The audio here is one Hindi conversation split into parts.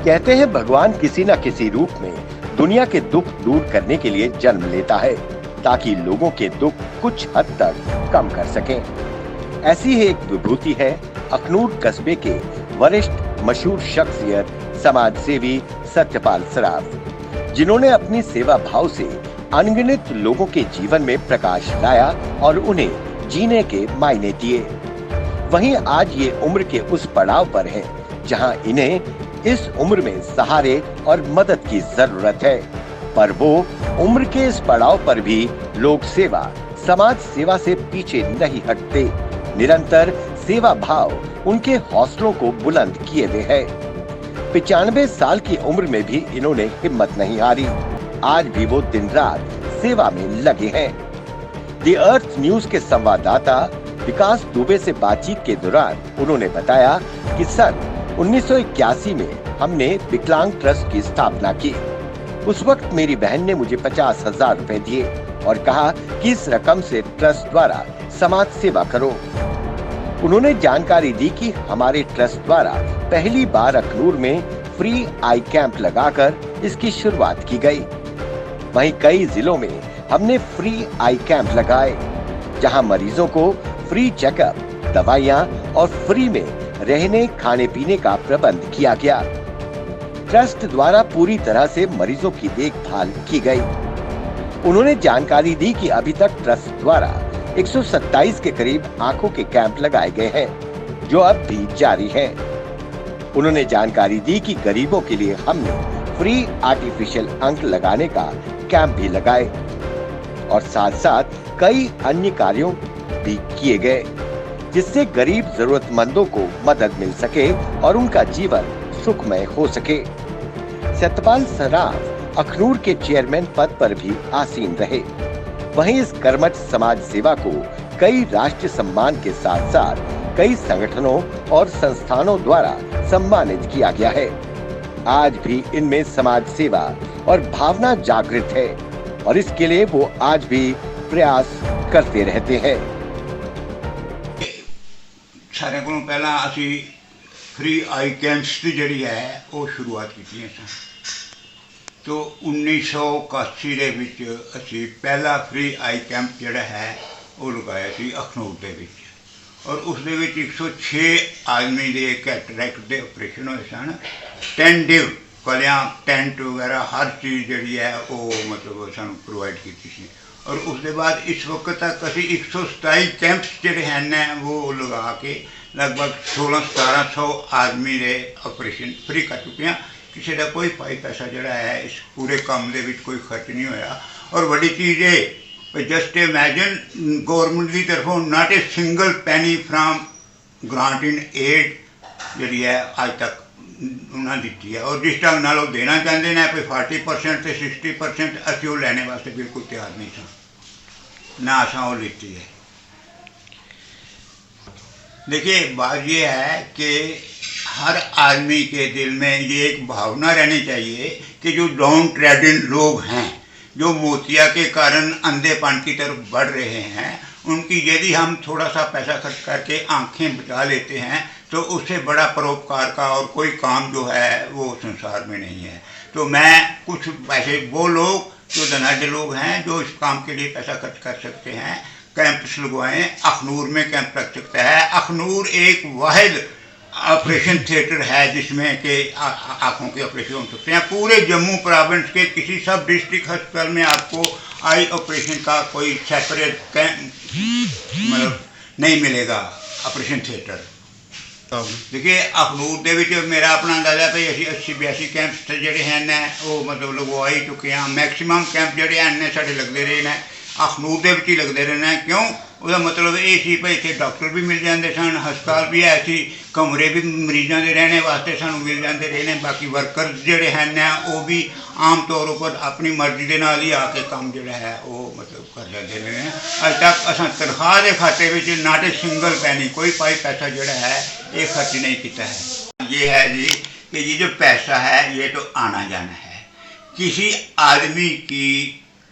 कहते हैं भगवान किसी न किसी रूप में दुनिया के दुख दूर करने के लिए जन्म लेता है ताकि लोगों के दुख कुछ हद तक कम कर सकें। ऐसी ही एक विभूति है अखनूर कस्बे के वरिष्ठ मशहूर शख्सियत समाज सेवी सत्यपाल सराफ, जिन्होंने अपनी सेवा भाव से अनगिनत लोगों के जीवन में प्रकाश लाया और उन्हें जीने के मायने दिए। वहीं आज ये उम्र के उस पड़ाव पर हैं जहां इन्हें इस उम्र में सहारे और मदद की जरूरत है, पर वो उम्र के इस पड़ाव पर भी लोक सेवा, समाज सेवा से पीछे नहीं हटते। निरंतर सेवा भाव उनके हौसलों को बुलंद किए हुए है। 95 साल की उम्र में भी इन्होंने हिम्मत नहीं हारी। आज भी वो दिन रात सेवा में लगे हैं। द अर्थ न्यूज के संवाददाता विकास दुबे से बातचीत के दौरान उन्होंने बताया कि सन 1981 में हमने विकलांग ट्रस्ट की स्थापना की। उस वक्त मेरी बहन ने मुझे 50,000 रुपए दिए और कहा कि इस रकम से ट्रस्ट द्वारा समाज सेवा करो। उन्होंने जानकारी दी कि हमारे ट्रस्ट द्वारा पहली बार अखनूर में फ्री आई कैंप लगाकर इसकी शुरुआत की गई। वहीं कई जिलों में हमने फ्री आई कैंप लगाए, जहां मरीजों को फ्री चेकअप, दवाइयां और फ्री में रहने खाने पीने का प्रबंध किया गया। ट्रस्ट द्वारा पूरी तरह से मरीजों की देखभाल की गई। उन्होंने जानकारी दी कि अभी तक ट्रस्ट द्वारा 127 के करीब आंखों के कैंप लगाए गए हैं, जो अब भी जारी हैं। उन्होंने जानकारी दी कि गरीबों के लिए हमने फ्री आर्टिफिशियल अंक लगाने का कैंप भी लगाए और साथ साथ कई अन्य कार्यों भी किए गए, जिससे गरीब जरूरतमंदों को मदद मिल सके और उनका जीवन सुखमय हो सके। सत्यपाल सराफ अखनूर के चेयरमैन पद पर भी आसीन रहे। वहीं इस कर्मठ समाज सेवा को कई राष्ट्रीय सम्मान के साथ साथ कई संगठनों और संस्थानों द्वारा सम्मानित किया गया है। आज भी इनमें समाज सेवा और भावना जागृत है और इसके लिए वो आज भी प्रयास करते रहते हैं। सारे को पहला असी फ्री आई कैंप्स की जड़ी है वो शुरुआत की। तो 1981 ਦੇ ਵਿੱਚ ਅਸੀਂ पहला फ्री आई कैंप ਜਿਹੜਾ है वो लगाया ਸੀ अखनूर ਦੇ ਵਿੱਚ और उस ਦੇ ਵਿੱਚ 106 आदमी ਦੇ कैटरैक्ट ਦੇ ऑपरेशन ਹੋਏ ਸਨ। ਟੈਂਡਿਵ कलियां टेंट वगैरह हर चीज़ जी है वो मतलब सानू प्रोवाइड की थी। और उसके बाद इस वक्त तक असी 127 कैंप्स जोड़े हैं वो लगा के लगभग 1600-1700 आदमी के ऑपरेशन फ्री कर चुके हैं। किसी का कोई पाई पैसा जोड़ा है इस पूरे काम के कोई खर्च नहीं होया। और बड़ी चीज़ है जस्ट इमेजिन गवर्नमेंट की तरफों not a single penny from grant in aid जी है अज तक उन्हें दी है। और जिस ढंग नाल देना चाहते हैं कोई 40% से 60% असी वो लैने वास्ते बिल्कुल तैयार नहीं सन, ना असा वो लीती है। देखिए बात ये है कि हर आदमी के दिल में ये एक भावना रहनी चाहिए कि जो डाउन ट्रेडन लोग हैं, जो मोतिया के कारण अंधेपन की तरफ बढ़ रहे हैं, उनकी यदि हम थोड़ा सा पैसा खर्च करके आंखें बचा लेते हैं तो उससे बड़ा परोपकार का और कोई काम जो है वो संसार में नहीं है। तो मैं कुछ पैसे वो लोग जो धनाढ़ लोग हैं जो इस काम के लिए पैसा खर्च कर सकते हैं कैंप्स लगवाएं। अखनूर में कैंप लग सकता है। अखनूर एक वाहिद ऑपरेशन थिएटर है जिसमें कि आँखों के ऑपरेशन हो सकते हैं। पूरे जम्मू प्रोविंस के किसी सब डिस्ट्रिक्ट अस्पताल में आपको आई ऑपरेशन का कोई सेपरेट कैंप मतलब नहीं मिलेगा ऑपरेशन थिएटर। देखिए अखनूर के मेरा अपना अंदाजा भाई असी 80-82 कैंप्स जोड़े हैं वो मतलब लगवा ही चुके हैं। मैक्सीमम कैंप जोड़े हैं साढ़े लगते रहे हैं अखनूर ही लगते रहे हैं। क्यों उसका मतलब ये सी भाई इतने डॉक्टर भी मिल जाते सन, हस्पताल भी है सी, कमरे भी मरीजों के रहने वास्ते सानू मिल जाते रहे हैं। बाकी वर्कर जोड़े हैं वो भी आम तौर पर अपनी मर्जी के नाल ही आके काम जोड़ा है वो मतलब कर जाते रहे हैं। अज तक असा तनख्वाह के खाते में नॉट ए सिंगल पैनी कोई पाई पैसा जोड़ा है ये खर्च नहीं किया है। ये है जी कि ये जो पैसा है ये तो आना जाना है। किसी आदमी की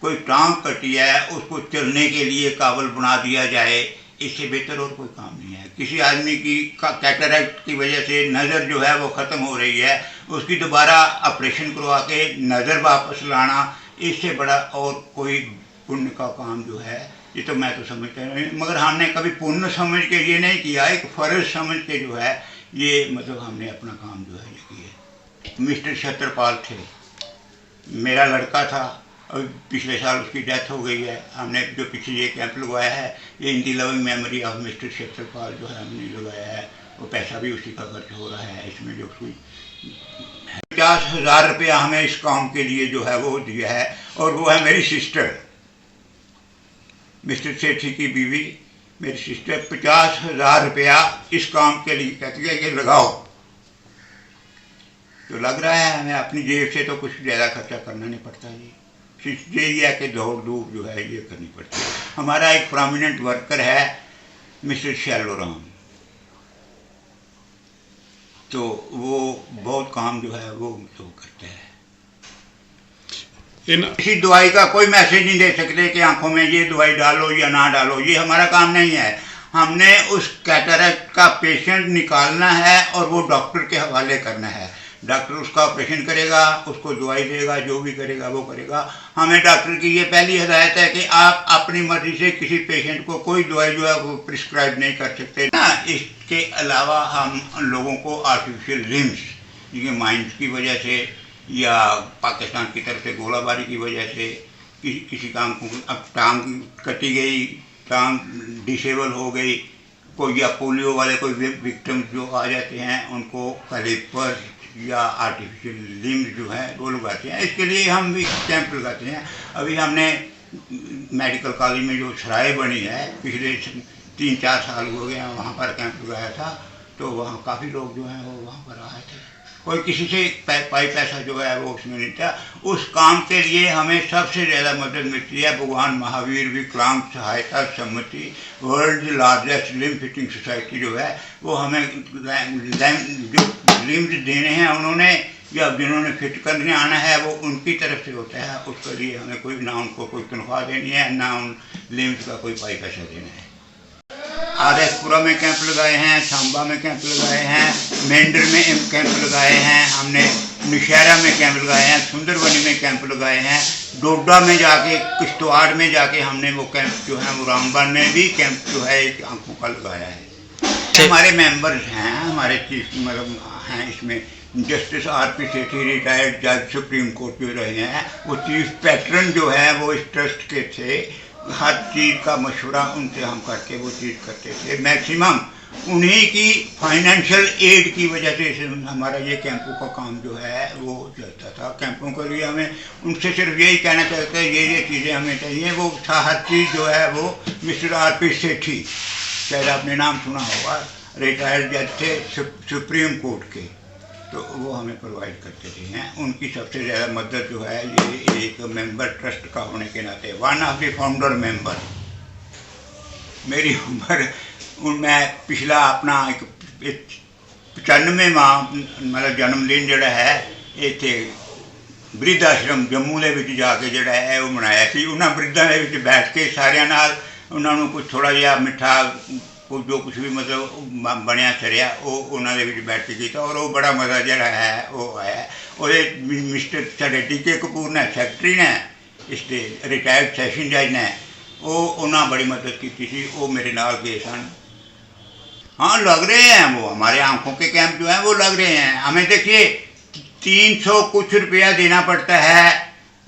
कोई टांग कटी है उसको चलने के लिए काबिल बना दिया जाए, इससे बेहतर और कोई काम नहीं है। किसी आदमी की कैटरैक्ट की वजह से नज़र जो है वो ख़त्म हो रही है, उसकी दोबारा ऑपरेशन करवा के नज़र वापस लाना, इससे बड़ा और कोई पुण्य का काम जो है ये तो मैं तो समझता नहीं, मगर हमने कभी पुण्य समझ के ये नहीं किया, एक फ़र्ज समझ के जो है ये मतलब हमने अपना काम जो है ये किया। मिस्टर छत्रपाल थे, मेरा लड़का था, और पिछले साल उसकी डेथ हो गई है। हमने जो पीछे ये कैंप लगवाया है ये in the loving memory of mister Chhatrapal जो है हमने लगाया है, वो पैसा भी उसी का खर्च हो रहा है। इसमें जो कोई 50,000 रुपया हमें इस काम के लिए जो है वो दिया है, और वो है मेरी सिस्टर, मिस्टर सेठी की बीवी, मेरी सिस्टर। 50,000 रुपया इस काम के लिए कहती है कि लगाओ, तो लग रहा है हमें अपनी जेब से तो कुछ ज़्यादा खर्चा करना नहीं पड़ता जी, सिर्फ यही है कि दौड़ धूप जो है ये करनी पड़ती है। हमारा एक प्रोमिनेंट वर्कर है मिस्टर शैलोराम, तो वो बहुत काम जो है वो करते हैं। किसी दवाई का कोई मैसेज नहीं दे सकते कि आंखों में ये दवाई डालो या ना डालो, ये हमारा काम नहीं है। हमने उस कैटरेक्ट का पेशेंट निकालना है और वो डॉक्टर के हवाले करना है। डॉक्टर उसका ऑपरेशन करेगा, उसको दवाई देगा, जो भी करेगा वो करेगा। हमें डॉक्टर की ये पहली हिदायत है कि आप अपनी मर्जी से किसी पेशेंट को कोई दवाई जो है वो प्रिस्क्राइब नहीं कर सकते ना। इसके अलावा हम लोगों को आर्टिफिशियल लिम्स, जिनके माइंस की वजह से या पाकिस्तान की तरफ से गोलाबारी की वजह से किसी काम को अब टांग कटी गई, टांग डिसेबल हो गई, कोई या पोलियो वाले कोई विक्टिम जो आ जाते हैं उनको कैलिपर या आर्टिफिशियल लिम्स जो है वो लगाते हैं। इसके लिए हम भी कैंप लगाते हैं। अभी हमने मेडिकल कॉलेज में जो सराय बनी है पिछले 3-4 साल हो गए, वहाँ पर कैंप लगाया था, तो वहाँ काफ़ी लोग जो हैं वो वहाँ पर आए थे। कोई किसी से पैसा जो है वो उसमें नहीं था। उस काम के लिए हमें सबसे ज़्यादा मदद मिलती है भगवान महावीर विकलांग सहायता समिति, world largest limb fitting society जो है वो हमें जो लिम्ब देने हैं उन्होंने या जिन्होंने फिट करने आना है वो उनकी तरफ से होता है। उसके लिए हमें कोई ना उनको कोई तनख्वाह देनी है ना उन लिम्ब का कोई पैसा देना है। आरएसपुरा में कैंप लगाए हैं, सांबा में कैंप लगाए हैं, मेंढर में कैंप लगाए हैं, हमने नौशहरा में कैंप लगाए हैं, सुंदरबनी में कैंप लगाए हैं, डोडा में जाके किश्तवाड़ में जाके हमने वो कैंप जो है वो रामबन में भी कैंप जो है एक आंखों का लगाया है। हमारे मेंबर्स हैं, हमारे चीफ मतलब हैं इसमें जस्टिस आर.पी. सेठी रिटायर्ड जज सुप्रीम कोर्ट जो रहे हैं, वो चीफ पैट्रन जो है वो इस ट्रस्ट के थे। हर चीज़ का मशवरा उनसे हम करके वो चीज़ करते थे। मैक्सिमम उन्हीं की फाइनेंशियल एड की वजह से हमारा ये कैंपों का काम जो है वो चलता था। कैंपों के लिए हमें उनसे सिर्फ यही कहना चाहते हैं ये चीज़ें हमें चाहिए। वो हर चीज़ जो है वो मिस्टर आर.पी. सेठी, शायद आपने नाम सुना होगा, रिटायर्ड जज थे सुप्रीम कोर्ट के, तो वो हमें प्रोवाइड करते थे। उनकी सबसे ज़्यादा मदद जो है ये एक मेंबर ट्रस्ट का होने के नाते, one of the founder member. मेरी उम्र मैं पिछला अपना एक 95वां मतलब जन्मदिन जोड़ा है इत्थे बिरध आश्रम जम्मू दे विच जाके जोड़ा है वो मनाया सी। उन्होंने बिरधां दे विच बैठ के सारिਆਂ नाल उन्होंने कुछ थोड़ा जिहा मिठा जो कुछ भी मतलब बनया चरिया वो उन्होंने विच बैठ के किया और वो बड़ा मज़ा जोड़ा है वो आया। और मिस्टर साडे टी.के. कपूर ने सैकटरी ने इसके रिटायर्ड सैशन जज ने वो उन्होंने बड़ी मदद की थी, वो मेरे नाल गए सन। हाँ लग रहे हैं वो हमारे आंखों के कैंप जो हैं वो लग रहे हैं। हमें देखिए 300 कुछ रुपया देना पड़ता है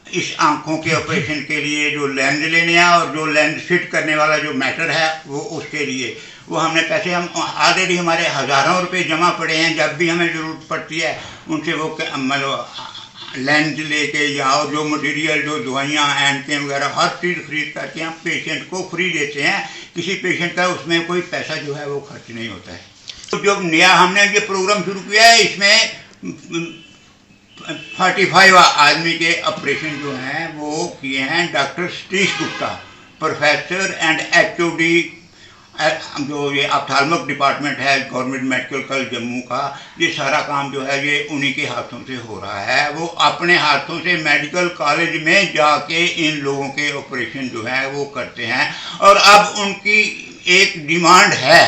इस आंखों के ऑपरेशन के लिए, जो लेंस लेने हैं और जो लेंस फिट करने वाला जो मैटर है वो उसके लिए वो हमने पैसे हम ऑलरेडी हमारे हज़ारों रुपए जमा पड़े हैं। जब भी हमें ज़रूरत पड़ती है उनसे वो मतलब लेंस लेके या और जो मटेरियल जो दवाइयाँ एंटें वगैरह हर चीज़ खरीद करके हम पेशेंट को फ्री देते हैं। किसी पेशेंट का उसमें कोई पैसा जो है वो खर्च नहीं होता है। तो जो नया हमने ये प्रोग्राम शुरू किया है इसमें 45 आदमी के ऑपरेशन जो हैं वो किए हैं doctor Satish Gupta, professor and HOD जो ये ऑप्थाल्मिक डिपार्टमेंट है गवर्नमेंट मेडिकल कॉलेज जम्मू का। ये सारा काम जो है ये उन्हीं के हाथों से हो रहा है। वो अपने हाथों से मेडिकल कॉलेज में जाके इन लोगों के ऑपरेशन जो है वो करते हैं। और अब उनकी एक डिमांड है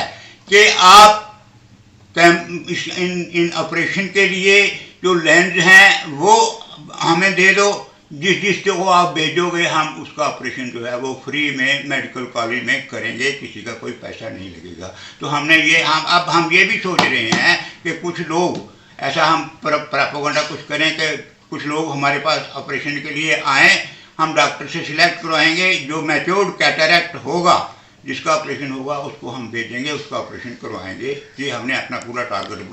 कि आप इन ऑपरेशन के लिए जो लेंस हैं वो हमें दे दो, जिसको वो आप भेजोगे हम उसका ऑपरेशन जो है वो फ्री में मेडिकल कॉलेज में करेंगे, किसी का कोई पैसा नहीं लगेगा। तो हमने ये हम ये भी सोच रहे हैं कि कुछ लोग ऐसा हम प्रोपेगेंडा कुछ करें कि कुछ लोग हमारे पास ऑपरेशन के लिए आएँ, हम डॉक्टर से सिलेक्ट करवाएंगे, जो मैच्योर्ड कैटरैक्ट होगा जिसका ऑपरेशन होगा उसको हम भेजेंगे, उसका ऑपरेशन करवाएंगे। ये हमने अपना पूरा टारगेट बना